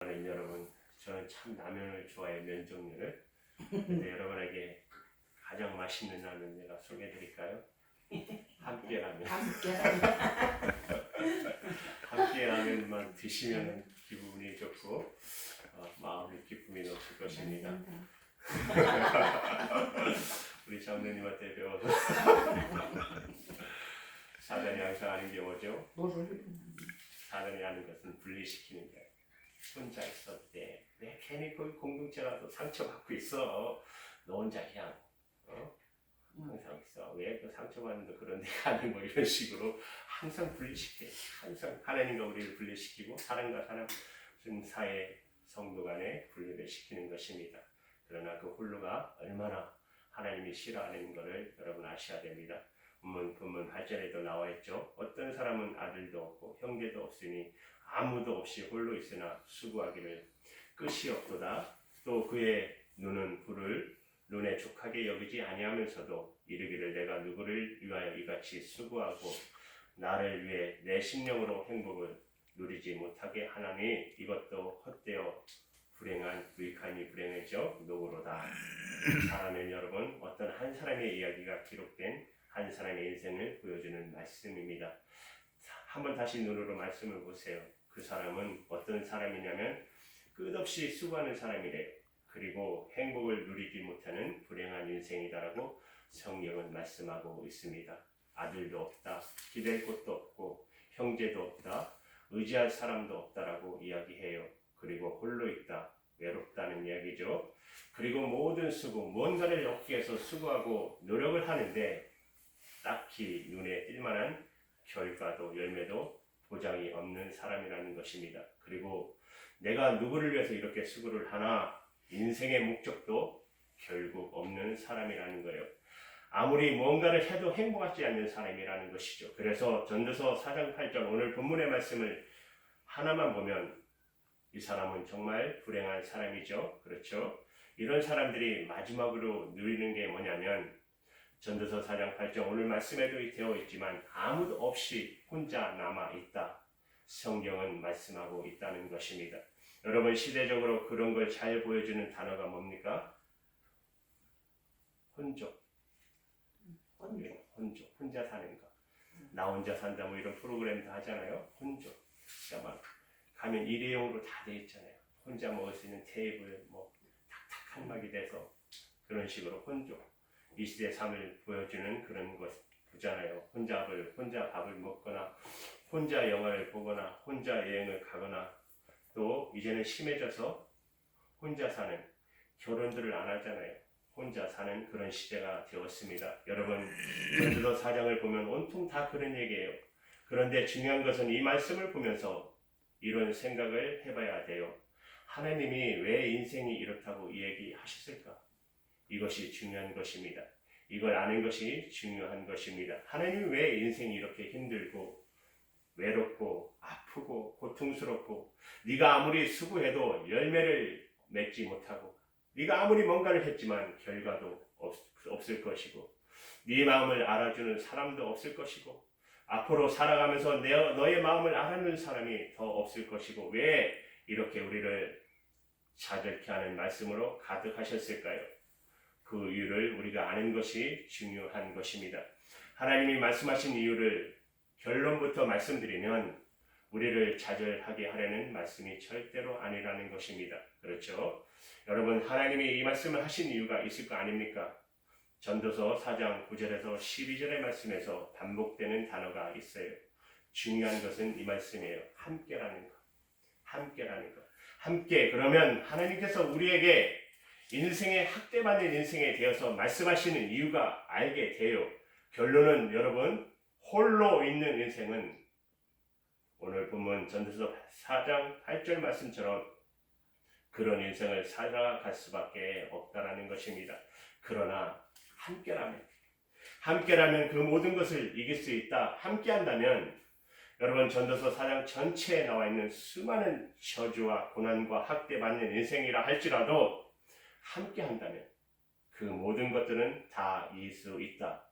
여러분, 저는 참 라면을 좋아해요. 면 종류를. 근데 여러분에게 가장 맛있는 라면 내가 소개해 드릴까요? 함께 라면. 함께 라면만 드시면 기분이 좋고 마음의 기쁨이 넘칠 것입니다. 우리 장로님한테 배워서 사단이 항상 하는 게 뭐죠? 사단이 하는 것은 분리시키는 거예요. 혼자 있을 때 내 괜히 그 공동체가 또 상처받고 있어. 너 혼자 그냥 항상 있어. 왜 그 상처받는데 그런 데가 아닌 뭐 이런 식으로 항상 분리시켜. 항상 하나님과 우리를 분리시키고 사람과 사람 사회 성도 간에 분리를 시키는 것입니다. 그러나 그 홀로가 얼마나 하나님이 싫어하는 것을 여러분 아셔야 됩니다. 본문 8절에도 나와 있죠. 어떤 사람은 아들도 없고 형제도 없으니 아무도 없이 홀로 있으나 수고하기를 끝이 없도다. 또 그의 눈은 불을 눈에 족하게 여기지 아니하면서도 이르기를 내가 누구를 위하여 이같이 수고하고 나를 위해 내 심령으로 행복을 누리지 못하게 하나니 이것도 헛되어 불행한 유익함이 불행해져 노고로다. 사람은 여러분 어떤 한 사람의 이야기가 기록된 한 사람의 인생을 보여주는 말씀입니다. 한번 다시 눈으로 말씀을 보세요. 그 사람은 어떤 사람이냐면 끝없이 수고하는 사람이래요. 그리고 행복을 누리지 못하는 불행한 인생이다라고 성경은 말씀하고 있습니다. 아들도 없다, 기댈 곳도 없고 형제도 없다, 의지할 사람도 없다라고 이야기해요. 그리고 홀로 있다, 외롭다는 이야기죠. 그리고 모든 수고, 뭔가를 얻기 위해서 수고하고 노력을 하는데 딱히 눈에 띌 만한 결과도 열매도 보장이 없는 사람이라는 것입니다. 그리고 내가 누구를 위해서 이렇게 수고를 하나 인생의 목적도 결국 없는 사람이라는 거예요. 아무리 뭔가를 해도 행복하지 않는 사람이라는 것이죠. 그래서 전도서 4장 8절 오늘 본문의 말씀을 하나만 보면 이 사람은 정말 불행한 사람이죠. 그렇죠? 이런 사람들이 마지막으로 누리는 게 뭐냐면 전도서 4장 8절 오늘 말씀에도 되어 있지만 아무도 없이 혼자 남아있다. 성경은 말씀하고 있다는 것입니다. 여러분 시대적으로 그런 걸 잘 보여주는 단어가 뭡니까? 혼족. 혼자 사는 거. 나 혼자 산다 뭐 이런 프로그램도 하잖아요. 혼족. 그러니까 막 가면 일회용으로 다 돼 있잖아요. 혼자 먹을 수 있는 테이블 뭐 탁탁한 막이 돼서 그런 식으로 혼족. 이 시대 삶을 보여주는 그런 것 보잖아요. 혼자 밥을 먹거나 혼자 영화를 보거나 혼자 여행을 가거나 또 이제는 심해져서 혼자 사는 결혼들을 안 하잖아요. 혼자 사는 그런 시대가 되었습니다. 여러분 전도서 4장을 보면 온통 다 그런 얘기예요. 그런데 중요한 것은 이 말씀을 보면서 이런 생각을 해봐야 돼요. 하나님이 왜 인생이 이렇다고 얘기하셨을까? 이것이 중요한 것입니다. 이걸 아는 것이 중요한 것입니다. 하나님이 왜 인생이 이렇게 힘들고 외롭고 아프고 고통스럽고 네가 아무리 수고해도 열매를 맺지 못하고 네가 아무리 뭔가를 했지만 결과도 없을 것이고 네 마음을 알아주는 사람도 없을 것이고 앞으로 살아가면서 너의 마음을 알아주는 사람이 더 없을 것이고 왜 이렇게 우리를 자절케 하는 말씀으로 가득하셨을까요? 그 이유를 우리가 아는 것이 중요한 것입니다. 하나님이 말씀하신 이유를 결론부터 말씀드리면 우리를 좌절하게 하려는 말씀이 절대로 아니라는 것입니다. 그렇죠? 여러분 하나님이 이 말씀을 하신 이유가 있을 거 아닙니까? 전도서 4장 9절에서 12절의 말씀에서 반복되는 단어가 있어요. 중요한 것은 이 말씀이에요. 함께라는 것. 함께라는 것. 함께 그러면 하나님께서 우리에게 인생의 학대받는 인생에 대해서 말씀하시는 이유가 알게 돼요. 결론은 여러분 홀로 있는 인생은 오늘 본문 전도서 4장 8절 말씀처럼 그런 인생을 살아갈 수밖에 없다라는 것입니다. 그러나 함께라면 그 모든 것을 이길 수 있다. 함께한다면 여러분 전도서 4장 전체에 나와 있는 수많은 저주와 고난과 학대받는 인생이라 할지라도 함께한다면 그 모든 것들은 다 이길 수 있다.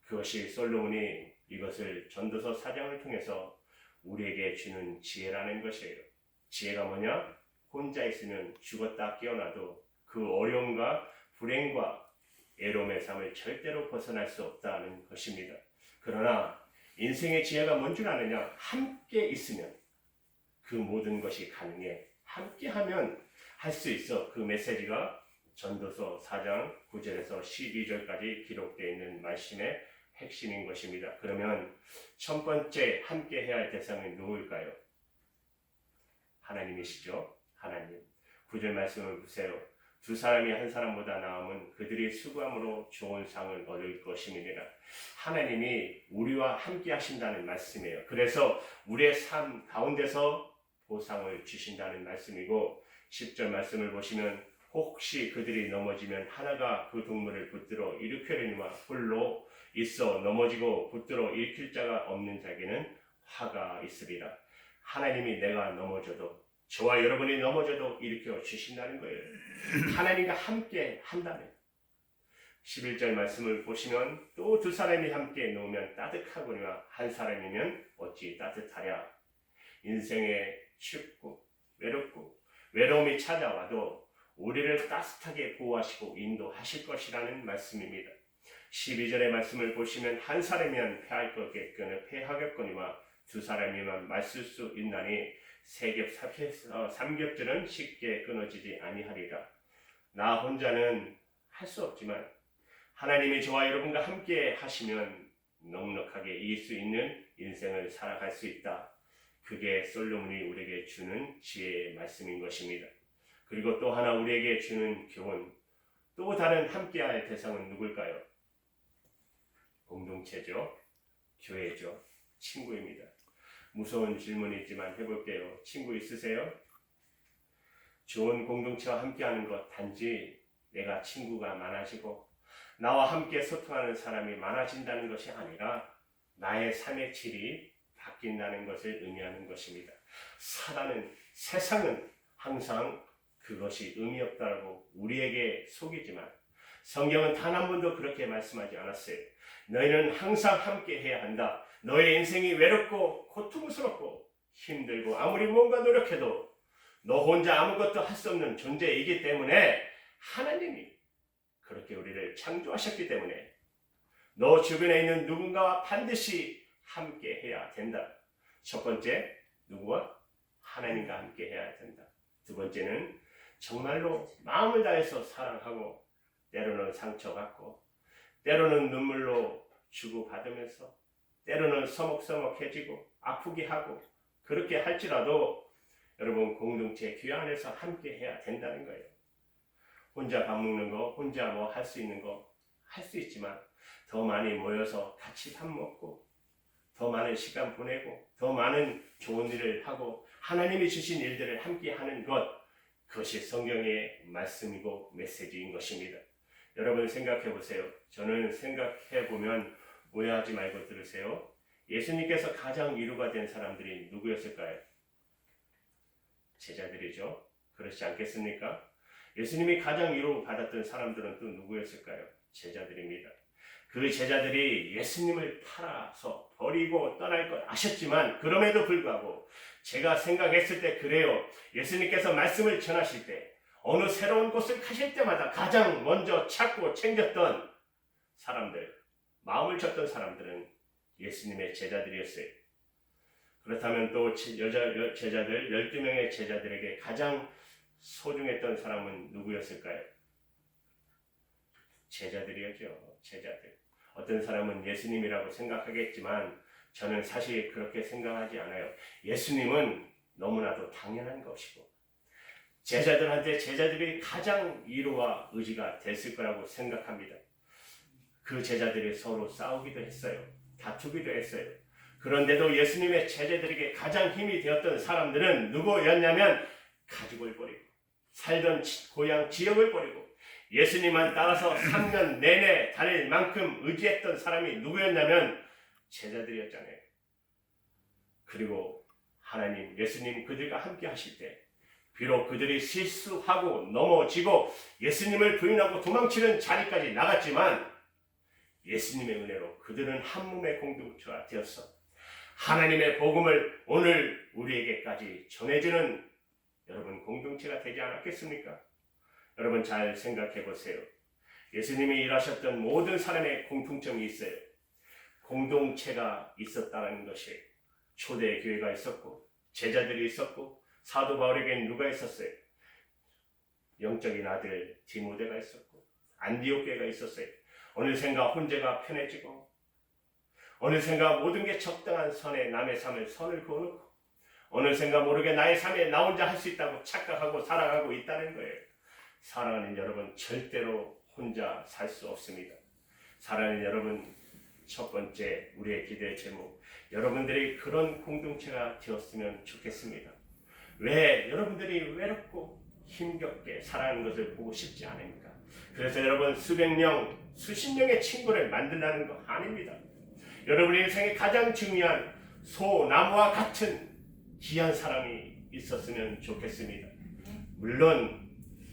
그것이 솔로몬이 이것을 전도서 4장을 통해서 우리에게 주는 지혜라는 것이에요. 지혜가 뭐냐? 혼자 있으면 죽었다 깨어나도 그 어려움과 불행과 애로움의 삶을 절대로 벗어날 수 없다는 것입니다. 그러나 인생의 지혜가 뭔 줄 아느냐? 함께 있으면 그 모든 것이 가능해. 함께하면 할 수 있어. 그 메시지가 전도서 4장 9절에서 12절까지 기록되어 있는 말씀의 핵심인 것입니다. 그러면 첫 번째 함께 해야 할 대상은 누구일까요? 하나님이시죠. 하나님. 9절 말씀을 보세요. 두 사람이 한 사람보다 나으면 그들이 수고함으로 좋은 상을 얻을 것임이니라. 하나님이 우리와 함께 하신다는 말씀이에요. 그래서 우리의 삶 가운데서 보상을 주신다는 말씀이고 10절 말씀을 보시면 혹시 그들이 넘어지면 하나가 그 동물을 붙들어 일으키려니와 홀로 있어 넘어지고 붙들어 일으킬 자가 없는 자에게는 화가 있으리라. 하나님이 내가 넘어져도 저와 여러분이 넘어져도 일으켜 주신다는 거예요. 하나님과 함께 한다면 11절 말씀을 보시면 또 두 사람이 함께 놓으면 따뜻하거니와 한 사람이면 어찌 따뜻하랴. 인생에 춥고 외롭고 외로움이 찾아와도 우리를 따뜻하게 보호하시고 인도하실 것이라는 말씀입니다. 12절의 말씀을 보시면 한 사람이면 패하겠거니와 두 사람이면 맞설 수 있나니 삼겹줄은 쉽게 끊어지지 아니하리라. 나 혼자는 할 수 없지만 하나님이 저와 여러분과 함께 하시면 넉넉하게 이길 수 있는 인생을 살아갈 수 있다. 그게 솔로몬이 우리에게 주는 지혜의 말씀인 것입니다. 그리고 또 하나 우리에게 주는 교훈, 또 다른 함께할 대상은 누굴까요? 공동체죠. 교회죠. 친구입니다. 무서운 질문이지만 해볼게요. 친구 있으세요? 좋은 공동체와 함께하는 것 단지 내가 친구가 많아지고 나와 함께 소통하는 사람이 많아진다는 것이 아니라 나의 삶의 질이 바뀐다는 것을 의미하는 것입니다. 세상은 항상 그것이 의미 없다고 우리에게 속이지만 성경은 단 한 번도 그렇게 말씀하지 않았어요. 너희는 항상 함께 해야 한다. 너의 인생이 외롭고 고통스럽고 힘들고 아무리 뭔가 노력해도 너 혼자 아무것도 할 수 없는 존재이기 때문에 하나님이 그렇게 우리를 창조하셨기 때문에 너 주변에 있는 누군가와 반드시 함께 해야 된다. 첫 번째, 누구와? 하나님과 함께 해야 된다. 두 번째는 정말로 마음을 다해서 사랑하고 때로는 상처받고 때로는 눈물로 주고받으면서 때로는 서먹서먹해지고 아프게 하고 그렇게 할지라도 여러분 공동체 교회 안에서 함께 해야 된다는 거예요. 혼자 밥 먹는 거, 혼자 뭐 할 수 있는 거 할 수 있지만 더 많이 모여서 같이 밥 먹고 더 많은 시간 보내고 더 많은 좋은 일을 하고 하나님이 주신 일들을 함께 하는 것, 그것이 성경의 말씀이고 메시지인 것입니다. 여러분 생각해 보세요. 저는 생각해 보면 오해하지 말고 들으세요. 예수님께서 가장 위로가 된 사람들이 누구였을까요? 제자들이죠. 그렇지 않겠습니까? 예수님이 가장 위로받았던 사람들은 또 누구였을까요? 제자들입니다. 그 제자들이 예수님을 팔아서 버리고 떠날 걸 아셨지만 그럼에도 불구하고 제가 생각했을 때 그래요. 예수님께서 말씀을 전하실 때 어느 새로운 곳을 가실 때마다 가장 먼저 찾고 챙겼던 사람들, 마음을 줬던 사람들은 예수님의 제자들이었어요. 그렇다면 또 제자들 12명의 제자들에게 가장 소중했던 사람은 누구였을까요? 제자들이었죠. 제자들. 어떤 사람은 예수님이라고 생각하겠지만 저는 사실 그렇게 생각하지 않아요. 예수님은 너무나도 당연한 것이고 제자들한테 제자들이 가장 위로와 의지가 됐을 거라고 생각합니다. 그 제자들이 서로 싸우기도 했어요. 다투기도 했어요. 그런데도 예수님의 제자들에게 가장 힘이 되었던 사람들은 누구였냐면 가족을 버리고 살던 고향 지역을 버리고 예수님만 따라서 3년 내내 다닐 만큼 의지했던 사람이 누구였냐면 제자들이었잖아요. 그리고 하나님, 예수님 그들과 함께 하실 때 비록 그들이 실수하고 넘어지고 예수님을 부인하고 도망치는 자리까지 나갔지만 예수님의 은혜로 그들은 한 몸의 공동체가 되었어 하나님의 복음을 오늘 우리에게까지 전해주는 여러분 공동체가 되지 않았겠습니까? 여러분 잘 생각해 보세요. 예수님이 일하셨던 모든 사람의 공통점이 있어요. 공동체가 있었다는 것이 초대 교회가 있었고 제자들이 있었고 사도 바울에게는 누가 있었어요? 영적인 아들 디모데가 있었고 안디옥 교회가 있었어요. 어느샌가 혼자가 편해지고 어느샌가 모든 게 적당한 선에 남의 삶을 선을 그어놓고 어느샌가 모르게 나의 삶에 나 혼자 할 수 있다고 착각하고 살아가고 있다는 거예요. 사랑하는 여러분, 절대로 혼자 살 수 없습니다. 사랑하는 여러분, 첫 번째 우리의 기도의 제목, 여러분들이 그런 공동체가 되었으면 좋겠습니다. 왜 여러분들이 외롭고 힘겹게 살아가는 것을 보고 싶지 않습니까? 그래서 여러분 수백 명, 수십 명의 친구를 만들라는 거 아닙니다. 여러분의 인생에 가장 중요한 소나무와 같은 귀한 사람이 있었으면 좋겠습니다. 물론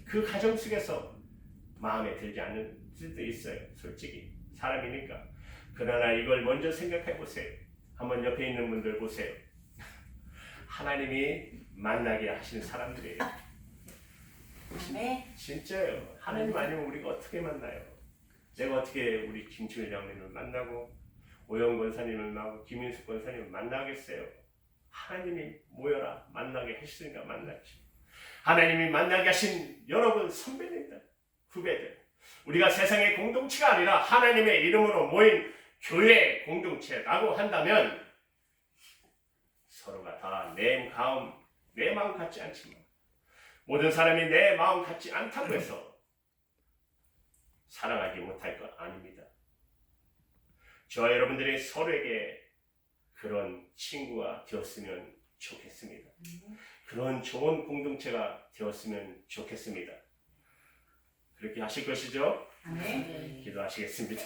그 가정 속에서 마음에 들지 않는 수도 있어요. 솔직히 사람이니까. 그러나 이걸 먼저 생각해 보세요. 한번 옆에 있는 분들 보세요. 하나님이 만나게 하신 사람들이에요. 진짜요. 하나님 아니면 우리가 어떻게 만나요? 내가 어떻게 우리 김춘일 장님을 만나고 오영 권사님을 만나고 김인숙 권사님을 만나겠어요? 하나님이 모여라 만나게 하시니까 만났지. 하나님이 만나게 하신 여러분 선배님들, 후배들, 우리가 세상의 공동체가 아니라 하나님의 이름으로 모인 교회 공동체라고 한다면 서로가 다 내 마음 같지 않지만 모든 사람이 내 마음 같지 않다고 해서 사랑하지 못할 것 아닙니다. 저와 여러분들이 서로에게 그런 친구가 되었으면 좋겠습니다. 그런 좋은 공동체가 되었으면 좋겠습니다. 그렇게 하실 것이죠? 네. 기도하시겠습니다.